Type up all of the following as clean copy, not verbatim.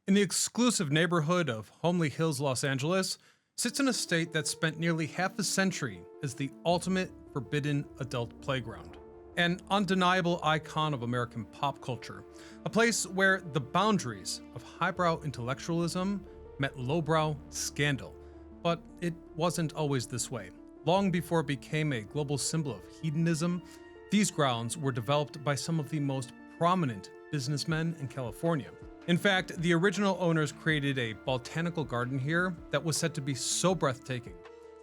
In the exclusive neighborhood of Holmby Hills, Los Angeles, sits an estate that spent nearly half a century as the ultimate forbidden adult playground. An undeniable icon of American pop culture, a place where the boundaries of highbrow intellectualism met lowbrow scandal. But it wasn't always this way. Long before it became a global symbol of hedonism, these grounds were developed by some of the most prominent businessmen in California. In fact, the original owners created a botanical garden here that was said to be so breathtaking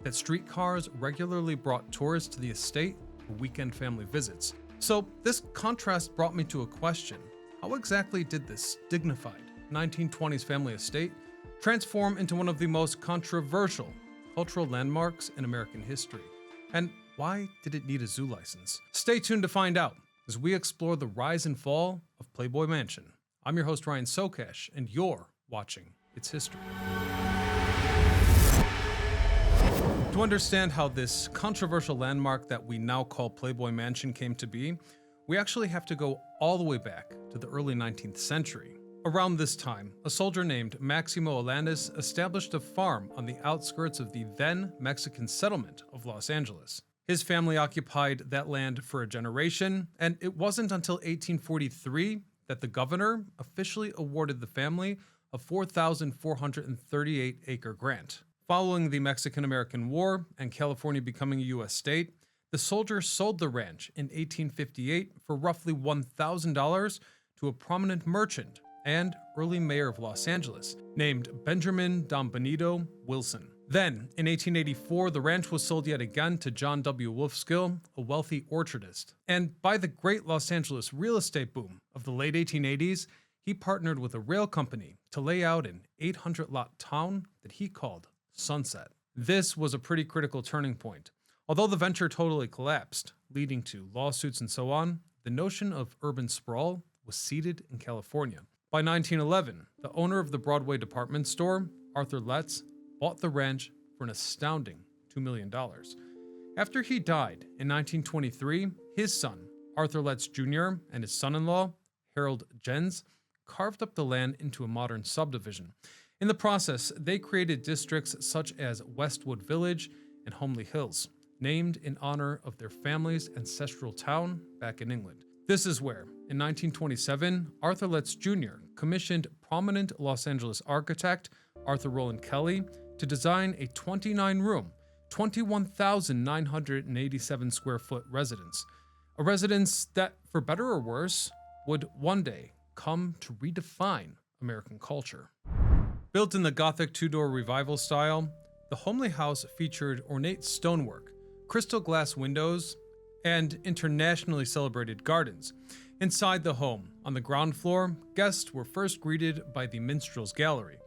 that streetcars regularly brought tourists to the estate for weekend family visits. So this contrast brought me to a question. How exactly did this dignified 1920s family estate transform into one of the most controversial cultural landmarks in American history? And why did it need a zoo license? Stay tuned to find out as we explore the rise and fall of Playboy Mansion. I'm your host, Ryan Socash, and you're watching It's History. To understand how this controversial landmark that we now call Playboy Mansion came to be, we actually have to go all the way back to the early 19th century. Around this time, a soldier named Maximo Alanis established a farm on the outskirts of the then Mexican settlement of Los Angeles. His family occupied that land for a generation, and it wasn't until 1843 that the governor officially awarded the family a 4,438-acre grant. Following the Mexican-American War and California becoming a U.S. state, the soldier sold the ranch in 1858 for roughly $1,000 to a prominent merchant and early mayor of Los Angeles named Benjamin Don Benito Wilson. Then, in 1884, the ranch was sold yet again to John W. Wolfskill, a wealthy orchardist. And by the great Los Angeles real estate boom of the late 1880s, he partnered with a rail company to lay out an 800-lot town that he called Sunset. This was a pretty critical turning point. Although the venture totally collapsed, leading to lawsuits and so on, the notion of urban sprawl was seeded in California. By 1911, the owner of the Broadway department store, Arthur Letts, bought the ranch for an astounding $2 million. After he died in 1923, his son, Arthur Letts Jr., and his son-in-law, Harold Jens, carved up the land into a modern subdivision. In the process, they created districts such as Westwood Village and Holmby Hills, named in honor of their family's ancestral town back in England. This is where, in 1927, Arthur Letts Jr. commissioned prominent Los Angeles architect Arthur Roland Kelly to design a 29-room, 21,987 square foot residence. A residence that, for better or worse, would one day come to redefine American culture. Built in the Gothic Tudor Revival style, the Holmby House featured ornate stonework, crystal glass windows, and internationally celebrated gardens. Inside the home, on the ground floor, guests were first greeted by the Minstrel's Gallery,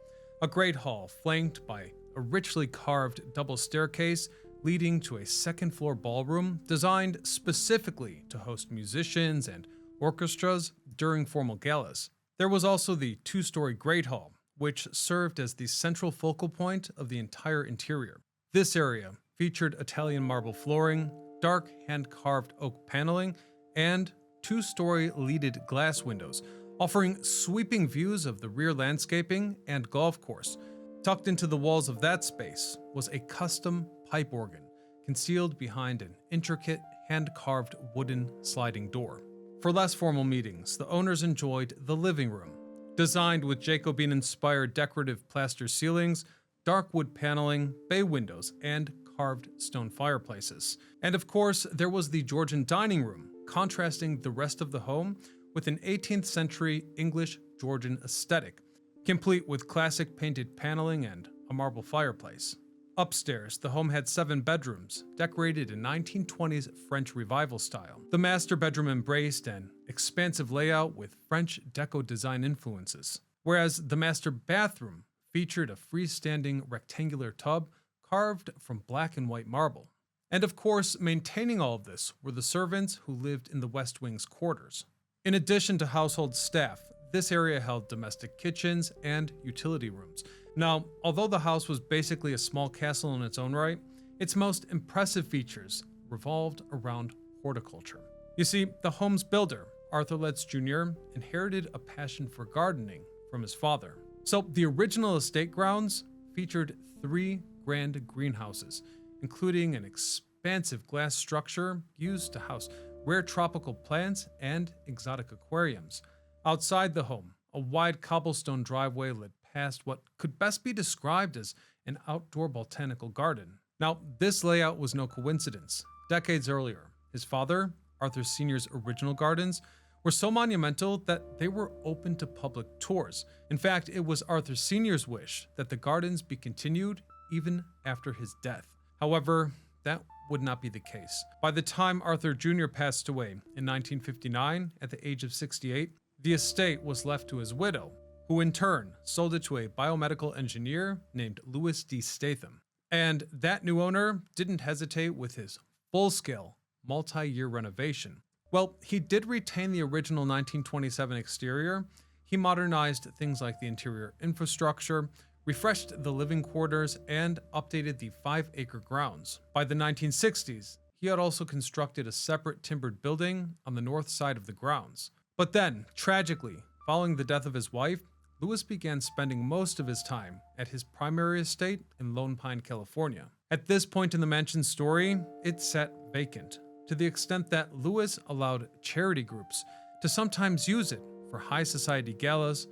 a great hall flanked by a richly carved double staircase leading to a second-floor ballroom designed specifically to host musicians and orchestras during formal galas. There was also the two-story Great Hall, which served as the central focal point of the entire interior. This area featured Italian marble flooring, dark hand-carved oak paneling, and two-story leaded glass windows, offering sweeping views of the rear landscaping and golf course. Tucked into the walls of that space was a custom pipe organ, concealed behind an intricate hand-carved wooden sliding door. For less formal meetings, the owners enjoyed the living room, designed with Jacobean-inspired decorative plaster ceilings, dark wood paneling, bay windows, and carved stone fireplaces. And of course, there was the Georgian dining room, contrasting the rest of the home with an 18th century English Georgian aesthetic, complete with classic painted paneling and a marble fireplace. Upstairs, the home had 7 bedrooms, decorated in 1920s French Revival style. The master bedroom embraced an expansive layout with French Deco design influences, whereas the master bathroom featured a freestanding rectangular tub carved from black and white marble. And of course, maintaining all of this were the servants who lived in the West Wing's quarters. In addition to household staff, this area held domestic kitchens and utility rooms. Now, although the house was basically a small castle in its own right, its most impressive features revolved around horticulture. You see, the home's builder, Arthur Letts Jr., inherited a passion for gardening from his father. So the original estate grounds featured 3 grand greenhouses, including an expansive glass structure used to house rare tropical plants and exotic aquariums. Outside the home, a wide cobblestone driveway led past what could best be described as an outdoor botanical garden. Now, this layout was no coincidence. Decades earlier, his father, Arthur Sr.'s original gardens, were so monumental that they were open to public tours. In fact, it was Arthur Sr.'s wish that the gardens be continued even after his death. However, that would not be the case. By the time Arthur Jr. passed away in 1959 at the age of 68, the estate was left to his widow, who in turn sold it to a biomedical engineer named Louis D. Statham. And that new owner didn't hesitate with his full-scale, multi-year renovation. Well, he did retain the original 1927 exterior. He modernized things like the interior infrastructure, refreshed the living quarters, and updated the 5-acre grounds. By the 1960s, he had also constructed a separate timbered building on the north side of the grounds. But then, tragically, following the death of his wife, Louis began spending most of his time at his primary estate in Lone Pine, California. At this point in the mansion's story, it sat vacant, to the extent that Louis allowed charity groups to sometimes use it for high society galas,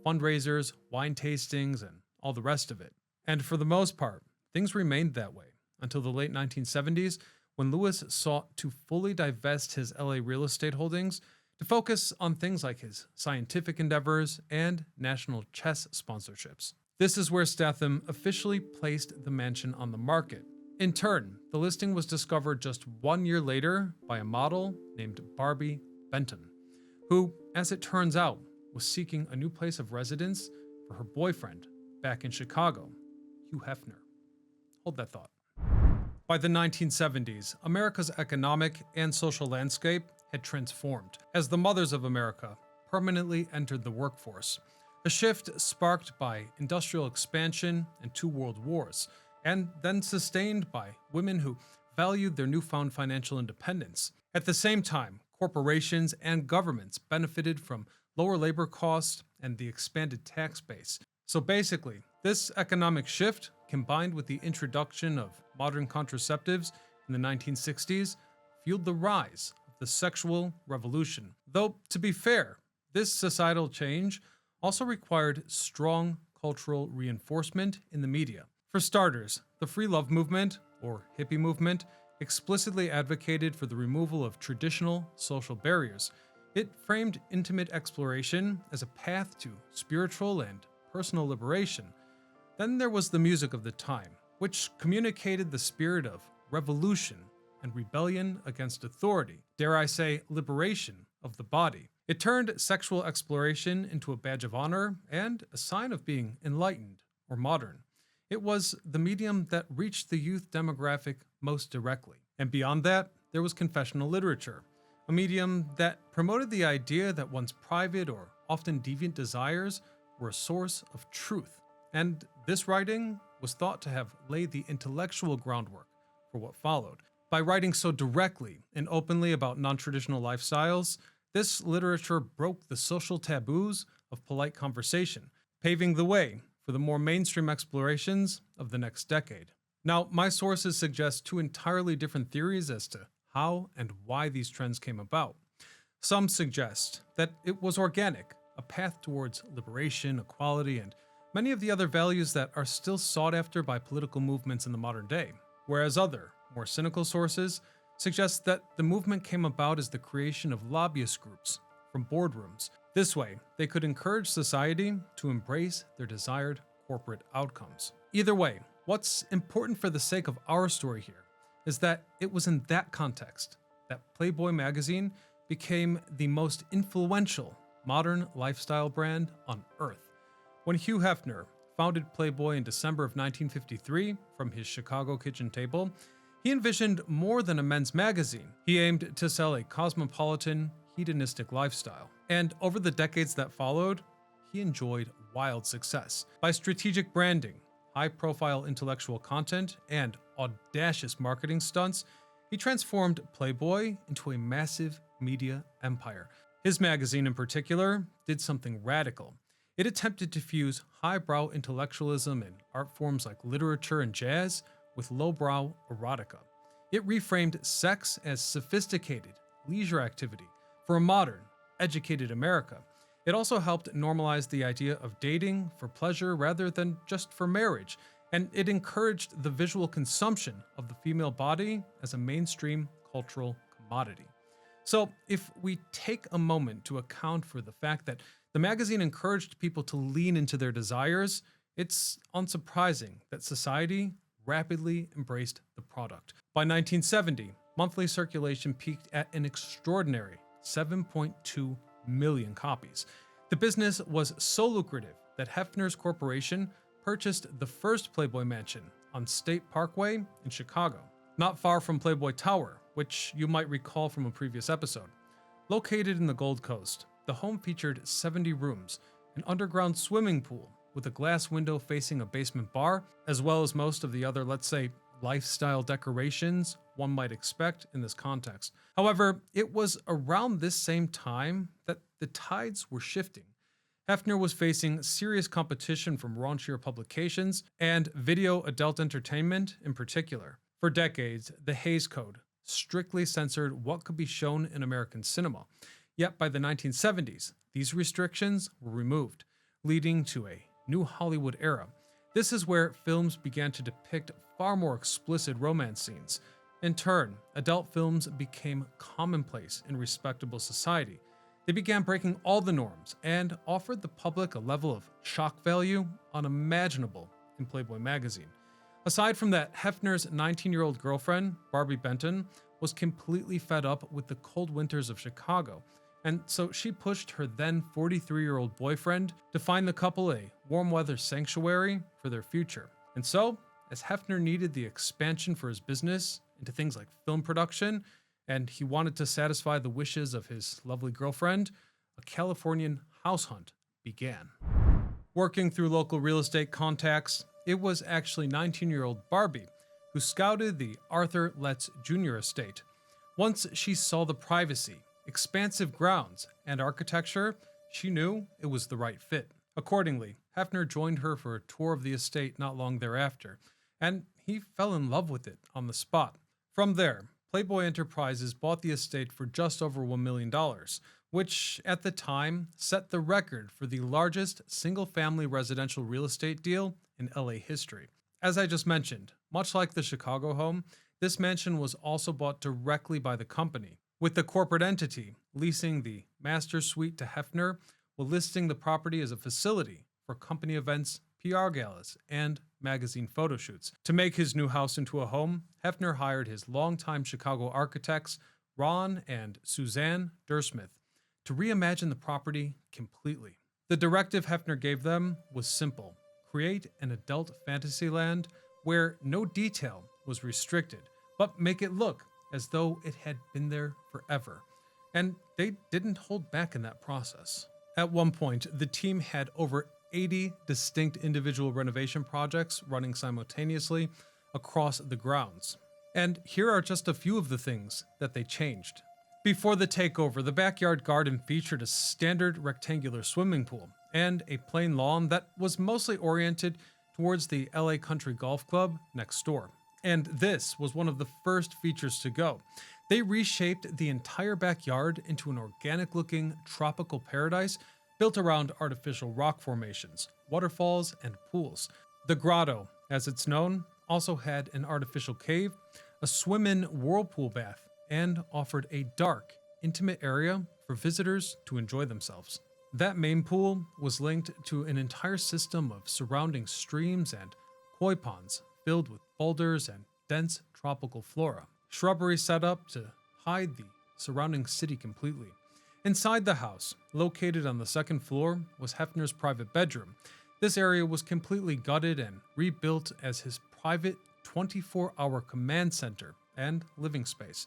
fundraisers, wine tastings, and all the rest of it. And for the most part, things remained that way until the late 1970s, when Louis sought to fully divest his LA real estate holdings to focus on things like his scientific endeavors and national chess sponsorships. This is where Statham officially placed the mansion on the market. In turn, the listing was discovered just 1 year later by a model named Barbie Benton, who, as it turns out, was seeking a new place of residence for her boyfriend back in Chicago, Hugh Hefner. Hold that thought. By the 1970s, America's economic and social landscape had transformed as the mothers of America permanently entered the workforce, a shift sparked by industrial expansion and 2 world wars, and then sustained by women who valued their newfound financial independence. At the same time, corporations and governments benefited from lower labor costs and the expanded tax base. So basically, this economic shift, combined with the introduction of modern contraceptives in the 1960s, fueled the rise of the sexual revolution. Though, to be fair, this societal change also required strong cultural reinforcement in the media. For starters, the free love movement, or hippie movement, explicitly advocated for the removal of traditional social barriers. It framed intimate exploration as a path to spiritual and personal liberation. Then there was the music of the time, which communicated the spirit of revolution and rebellion against authority, dare I say, liberation of the body. It turned sexual exploration into a badge of honor and a sign of being enlightened or modern. It was the medium that reached the youth demographic most directly. And beyond that, there was confessional literature, a medium that promoted the idea that one's private or often deviant desires were a source of truth. And this writing was thought to have laid the intellectual groundwork for what followed. By writing so directly and openly about non-traditional lifestyles, this literature broke the social taboos of polite conversation, paving the way for the more mainstream explorations of the next decade. Now, my sources suggest 2 entirely different theories as to how and why these trends came about. Some suggest that it was organic, a path towards liberation, equality, and many of the other values that are still sought after by political movements in the modern day, whereas other, more cynical sources suggest that the movement came about as the creation of lobbyist groups from boardrooms. This way, they could encourage society to embrace their desired corporate outcomes. Either way, what's important for the sake of our story here is that it was in that context that Playboy magazine became the most influential modern lifestyle brand on Earth. When Hugh Hefner founded Playboy in December of 1953 from his Chicago kitchen table, he envisioned more than a men's magazine. He aimed to sell a cosmopolitan, hedonistic lifestyle. And over the decades that followed, he enjoyed wild success. By strategic branding, high-profile intellectual content, and audacious marketing stunts, he transformed Playboy into a massive media empire. His magazine in particular did something radical. It attempted to fuse highbrow intellectualism in art forms like literature and jazz with lowbrow erotica. It reframed sex as sophisticated leisure activity for a modern, educated America. It also helped normalize the idea of dating for pleasure rather than just for marriage, and it encouraged the visual consumption of the female body as a mainstream cultural commodity. So, if we take a moment to account for the fact that the magazine encouraged people to lean into their desires, it's unsurprising that society rapidly embraced the product. By 1970, monthly circulation peaked at an extraordinary 7.2 million copies. The business was so lucrative that Hefner's corporation purchased the first Playboy mansion on State Parkway in Chicago, not far from Playboy Tower, which you might recall from a previous episode. Located in the Gold Coast, the home featured 70 rooms, an underground swimming pool with a glass window facing a basement bar, as well as most of the other, let's say, lifestyle decorations one might expect in this context. However, it was around this same time that the tides were shifting. Hefner was facing serious competition from raunchier publications and video adult entertainment in particular. For decades, the Hays Code strictly censored what could be shown in American cinema. Yet by the 1970s, these restrictions were removed, leading to a new Hollywood era. This is where films began to depict far more explicit romance scenes. In turn, adult films became commonplace in respectable society. They began breaking all the norms and offered the public a level of shock value unimaginable in Playboy magazine. Aside from that, Hefner's 19-year-old girlfriend, Barbie Benton, was completely fed up with the cold winters of Chicago, and so she pushed her then 43-year-old boyfriend to find the couple a warm weather sanctuary for their future. And so, as Hefner needed the expansion for his business into things like film production, and he wanted to satisfy the wishes of his lovely girlfriend, a Californian house hunt began. Working through local real estate contacts, it was actually 19-year-old Barbie who scouted the Arthur Letts Jr. estate. Once she saw the privacy, expansive grounds, and architecture, she knew it was the right fit. Accordingly, Hefner joined her for a tour of the estate not long thereafter, and he fell in love with it on the spot. From there, Playboy Enterprises bought the estate for just over $1 million, which at the time set the record for the largest single-family residential real estate deal in LA history. As I just mentioned, much like the Chicago home, this mansion was also bought directly by the company, with the corporate entity leasing the master suite to Hefner while listing the property as a facility for company events, PR galas, and magazine photo shoots. To make his new house into a home, Hefner hired his longtime Chicago architects, Ron and Suzanne Dursmith, to reimagine the property completely. The directive Hefner gave them was simple: create an adult fantasy land where no detail was restricted, but make it look as though it had been there forever. And they didn't hold back in that process. At one point, the team had over 80 distinct individual renovation projects running simultaneously across the grounds. And here are just a few of the things that they changed. Before the takeover, the backyard garden featured a standard rectangular swimming pool and a plain lawn that was mostly oriented towards the LA Country Golf Club next door. And this was one of the first features to go. They reshaped the entire backyard into an organic-looking tropical paradise built around artificial rock formations, waterfalls, and pools. The grotto, as it's known, also had an artificial cave, a swim-in whirlpool bath, and offered a dark, intimate area for visitors to enjoy themselves. That main pool was linked to an entire system of surrounding streams and koi ponds filled with boulders and dense tropical flora. Shrubbery set up to hide the surrounding city completely. Inside the house, located on the second floor, was Hefner's private bedroom. This area was completely gutted and rebuilt as his private 24-hour command center and living space.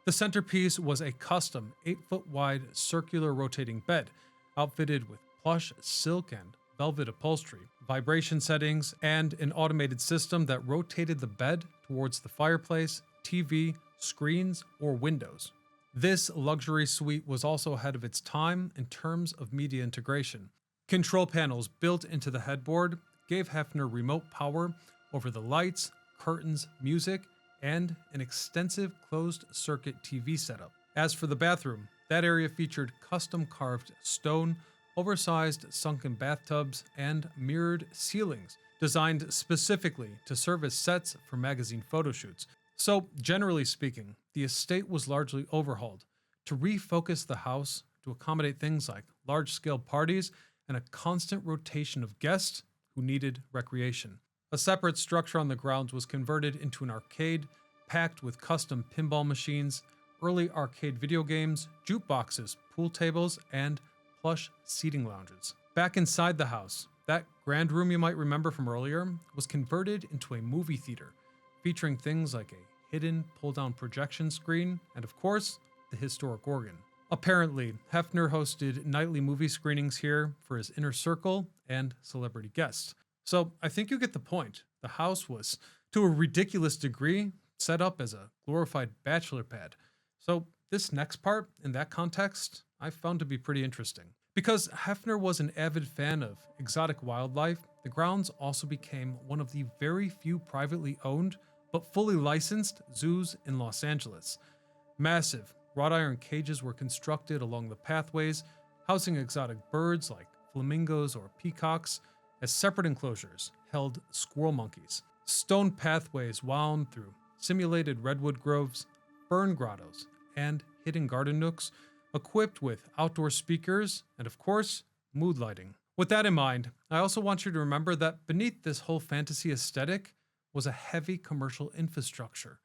The centerpiece was a custom 8-foot-wide circular rotating bed, outfitted with plush silk and velvet upholstery, vibration settings, and an automated system that rotated the bed towards the fireplace, TV, screens, or windows. This luxury suite was also ahead of its time in terms of media integration. Control panels built into the headboard gave Hefner remote power over the lights, curtains, music, and an extensive closed-circuit TV setup. As for the bathroom, that area featured custom-carved stone, oversized sunken bathtubs, and mirrored ceilings designed specifically to serve as sets for magazine photo shoots. So, generally speaking, the estate was largely overhauled to refocus the house to accommodate things like large-scale parties and a constant rotation of guests who needed recreation. A separate structure on the grounds was converted into an arcade packed with custom pinball machines, early arcade video games, jukeboxes, pool tables, and plush seating lounges. Back inside the house, that grand room you might remember from earlier was converted into a movie theater, featuring things like a hidden pull-down projection screen and, of course, the historic organ. Apparently, Hefner hosted nightly movie screenings here for his inner circle and celebrity guests. So I think you get the point. The house was, to a ridiculous degree, set up as a glorified bachelor pad. So this next part, in that context, I found to be pretty interesting. Because Hefner was an avid fan of exotic wildlife, the grounds also became one of the very few privately owned but fully licensed zoos in Los Angeles. Massive wrought iron cages were constructed along the pathways, housing exotic birds like flamingos or peacocks, as separate enclosures held squirrel monkeys. Stone pathways wound through simulated redwood groves, fern grottos, and hidden garden nooks, equipped with outdoor speakers and, of course, mood lighting. With that in mind, I also want you to remember that beneath this whole fantasy aesthetic was a heavy commercial infrastructure,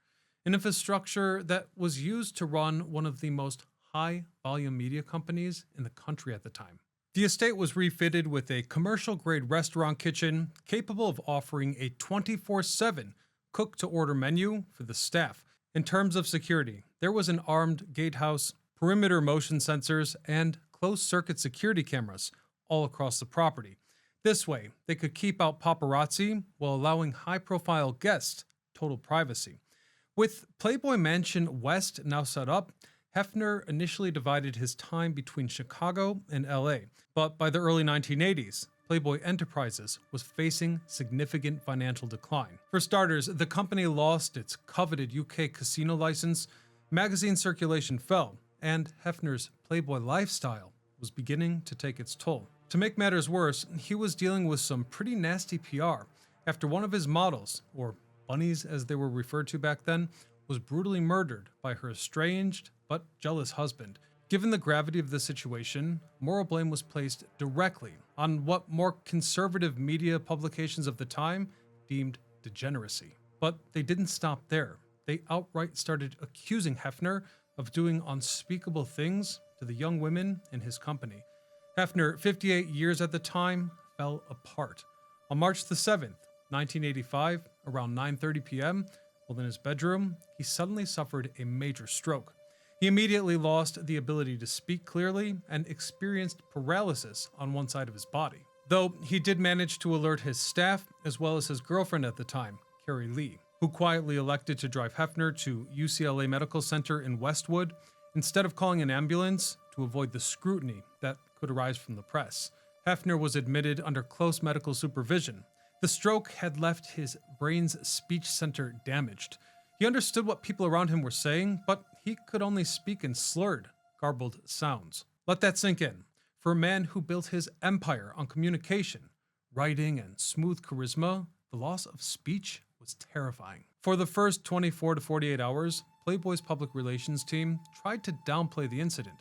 an infrastructure that was used to run one of the most high-volume media companies in the country at the time. The estate was refitted with a commercial-grade restaurant kitchen capable of offering a 24/7 cook-to-order menu for the staff. In terms of security, there was an armed gatehouse, perimeter motion sensors, and closed-circuit security cameras all across the property. This way, they could keep out paparazzi while allowing high-profile guests total privacy. With Playboy Mansion West now set up, Hefner initially divided his time between Chicago and LA, but by the early 1980s, Playboy Enterprises was facing significant financial decline. For starters, the company lost its coveted UK casino license, magazine circulation fell, and Hefner's Playboy lifestyle was beginning to take its toll. To make matters worse, he was dealing with some pretty nasty PR after one of his models, or bunnies as they were referred to back then, was brutally murdered by her estranged but jealous husband. Given the gravity of the situation, moral blame was placed directly on what more conservative media publications of the time deemed degeneracy. But they didn't stop there. They outright started accusing Hefner of doing unspeakable things to the young women in his company. Hefner, 58 years at the time, fell apart. On March the 7th, 1985, around 9:30 p.m., while in his bedroom, he suddenly suffered a major stroke. He immediately lost the ability to speak clearly and experienced paralysis on one side of his body. Though he did manage to alert his staff, as well as his girlfriend at the time, Carrie Lee, who quietly elected to drive Hefner to UCLA Medical Center in Westwood instead of calling an ambulance to avoid the scrutiny that could arise from the press. Hefner was admitted under close medical supervision. The stroke had left his brain's speech center damaged. He understood what people around him were saying, but he could only speak in slurred, garbled sounds. Let that sink in. For a man who built his empire on communication, writing, and smooth charisma, the loss of speech was terrifying. For the first 24 to 48 hours, Playboy's public relations team tried to downplay the incident,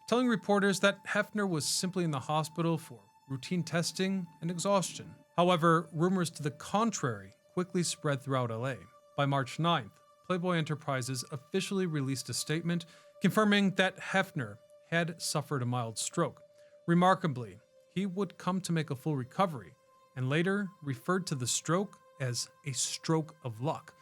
telling reporters that Hefner was simply in the hospital for routine testing and exhaustion. However, rumors to the contrary quickly spread throughout LA. By March 9th, Playboy Enterprises officially released a statement confirming that Hefner had suffered a mild stroke. Remarkably, he would come to make a full recovery, and later referred to the stroke as a stroke of luck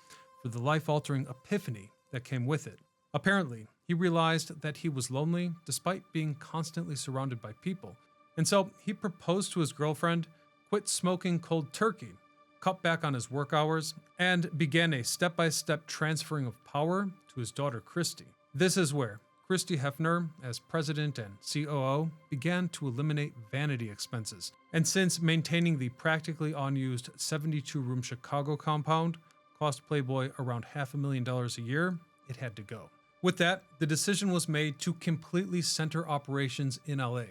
for the life-altering epiphany that came with it. Apparently, he realized that he was lonely despite being constantly surrounded by people, and so he proposed to his girlfriend, quit smoking cold turkey, cut back on his work hours, and began a step-by-step transferring of power to his daughter Christy. This is where Christy Hefner, as president and COO, began to eliminate vanity expenses. And since maintaining the practically unused 72-room Chicago compound cost Playboy around $500,000 a year, it had to go. With that, the decision was made to completely center operations in LA.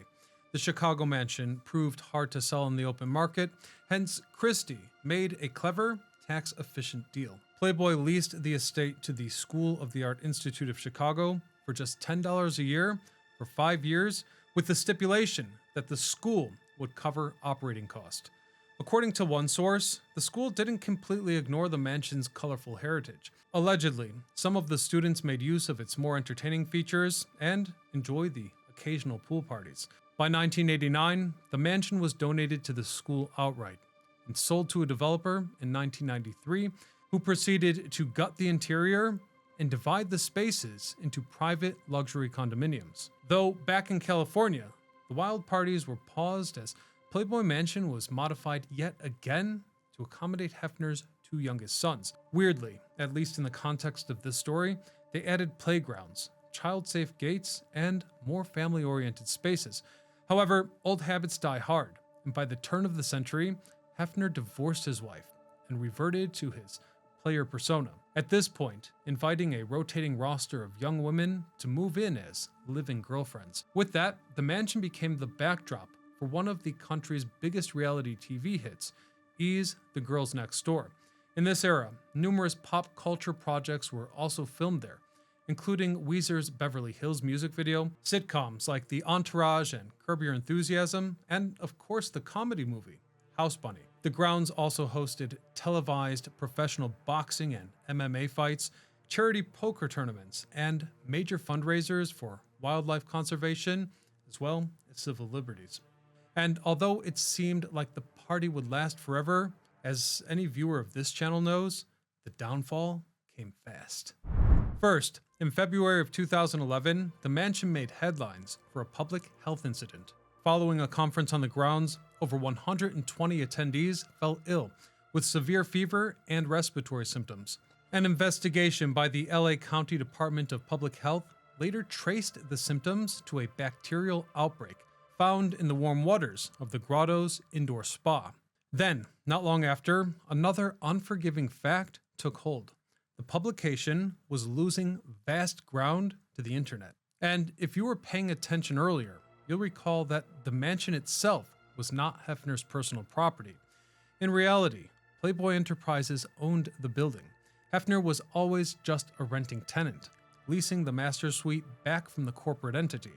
The Chicago mansion proved hard to sell in the open market, hence Christie made a clever, tax-efficient deal. Playboy leased the estate to the School of the Art Institute of Chicago for just $10 a year for 5 years, with the stipulation that the school would cover operating costs. According to one source, the school didn't completely ignore the mansion's colorful heritage. Allegedly, some of the students made use of its more entertaining features and enjoyed the occasional pool parties. By 1989, the mansion was donated to the school outright and sold to a developer in 1993 who proceeded to gut the interior and divide the spaces into private luxury condominiums. Though back in California, the wild parties were paused as Playboy Mansion was modified yet again to accommodate Hefner's 2 youngest sons. Weirdly, at least in the context of this story, they added playgrounds, child-safe gates, and more family-oriented spaces. However, old habits die hard, and by the turn of the century, Hefner divorced his wife and reverted to his player persona. At this point, inviting a rotating roster of young women to move in as living girlfriends. With that, the mansion became the backdrop for one of the country's biggest reality TV hits, E's The Girls Next Door. In this era, numerous pop culture projects were also filmed there, including Weezer's Beverly Hills music video, sitcoms like The Entourage and Curb Your Enthusiasm, and of course the comedy movie, House Bunny. The grounds also hosted televised professional boxing and MMA fights, charity poker tournaments, and major fundraisers for wildlife conservation, as well as civil liberties. And although it seemed like the party would last forever, as any viewer of this channel knows, the downfall came fast. First, in February of 2011, the mansion made headlines for a public health incident. Following a conference on the grounds, over 120 attendees fell ill with severe fever and respiratory symptoms. An investigation by the LA County Department of Public Health later traced the symptoms to a bacterial outbreak found in the warm waters of the Grotto's indoor spa. Then, not long after, another unforgiving fact took hold. The publication was losing vast ground to the internet. And if you were paying attention earlier, you'll recall that the mansion itself was not Hefner's personal property. In reality, Playboy Enterprises owned the building. Hefner was always just a renting tenant, leasing the master suite back from the corporate entity.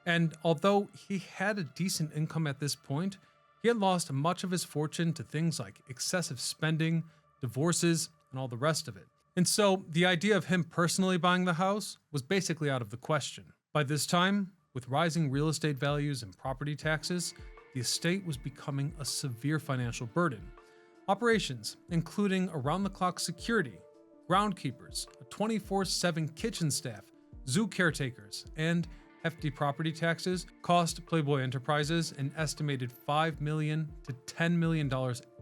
And although he had a decent income at this point, he had lost much of his fortune to things like excessive spending, divorces, and all the rest of it. And so the idea of him personally buying the house was basically out of the question. By this time, with rising real estate values and property taxes, the estate was becoming a severe financial burden. Operations, including around-the-clock security, groundkeepers, a 24/7 kitchen staff, zoo caretakers, and hefty property taxes cost Playboy Enterprises an estimated $5 million to $10 million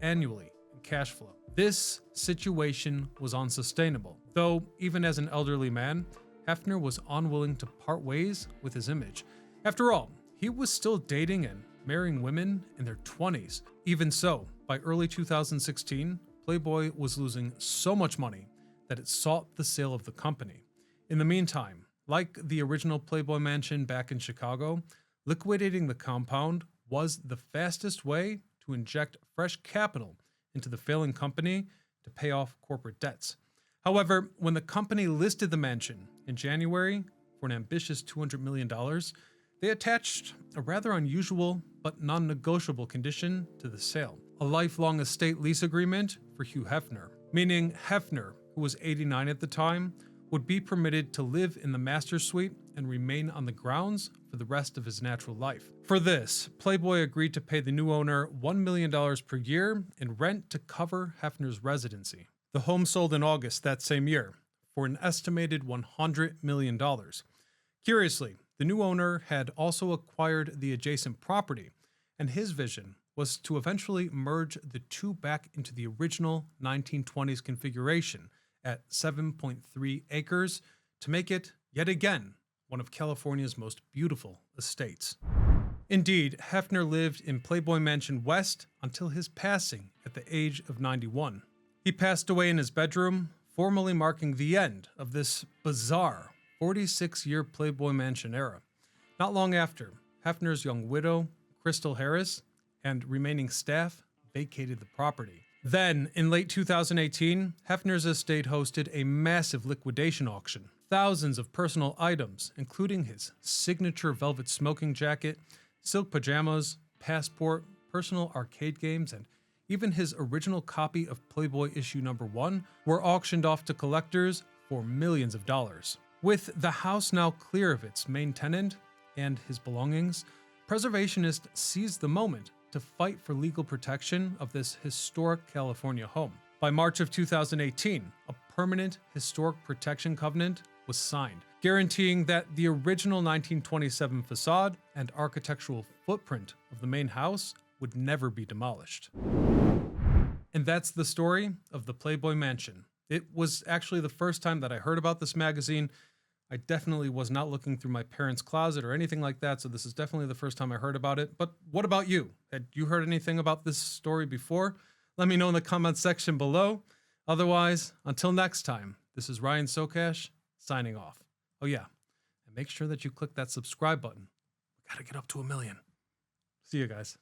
annually in cash flow. This situation was unsustainable, though even as an elderly man, Hefner was unwilling to part ways with his image. After all, he was still dating and marrying women in their 20s. Even so, by early 2016, Playboy was losing so much money that it sought the sale of the company. In the meantime, like the original Playboy Mansion back in Chicago, liquidating the compound was the fastest way to inject fresh capital into the failing company to pay off corporate debts. However, when the company listed the mansion in January for an ambitious $200 million, they attached a rather unusual but non-negotiable condition to the sale: a lifelong estate lease agreement for Hugh Hefner, meaning Hefner, who was 89 at the time, would be permitted to live in the master suite and remain on the grounds for the rest of his natural life. For this, Playboy agreed to pay the new owner $1 million per year in rent to cover Hefner's residency. The home sold in August that same year for an estimated $100 million. Curiously, the new owner had also acquired the adjacent property, and his vision was to eventually merge the two back into the original 1920s configuration at 7.3 acres to make it, yet again, one of California's most beautiful estates. Indeed, Hefner lived in Playboy Mansion West until his passing at the age of 91. He passed away in his bedroom, formally marking the end of this bizarre 46-year Playboy Mansion era. Not long after, Hefner's young widow, Crystal Harris, and remaining staff vacated the property. Then, in late 2018, Hefner's estate hosted a massive liquidation auction. Thousands of personal items, including his signature velvet smoking jacket, silk pajamas, passport, personal arcade games, and even his original copy of Playboy issue number 1, were auctioned off to collectors for millions of dollars. With the house now clear of its main tenant and his belongings, preservationists seized the moment to fight for legal protection of this historic California home. By March of 2018, a permanent historic protection covenant was signed, guaranteeing that the original 1927 facade and architectural footprint of the main house would never be demolished. And that's the story of the Playboy Mansion. It was actually the first time that I heard about this magazine. I definitely was not looking through my parents' closet or anything like that, so this is definitely the first time I heard about it. But what about you? Had you heard anything about this story before? Let me know in the comments section below. Otherwise, until next time, this is Ryan Socash, signing off. Oh yeah, and make sure that you click that subscribe button. We gotta get up to 1 million. See you guys.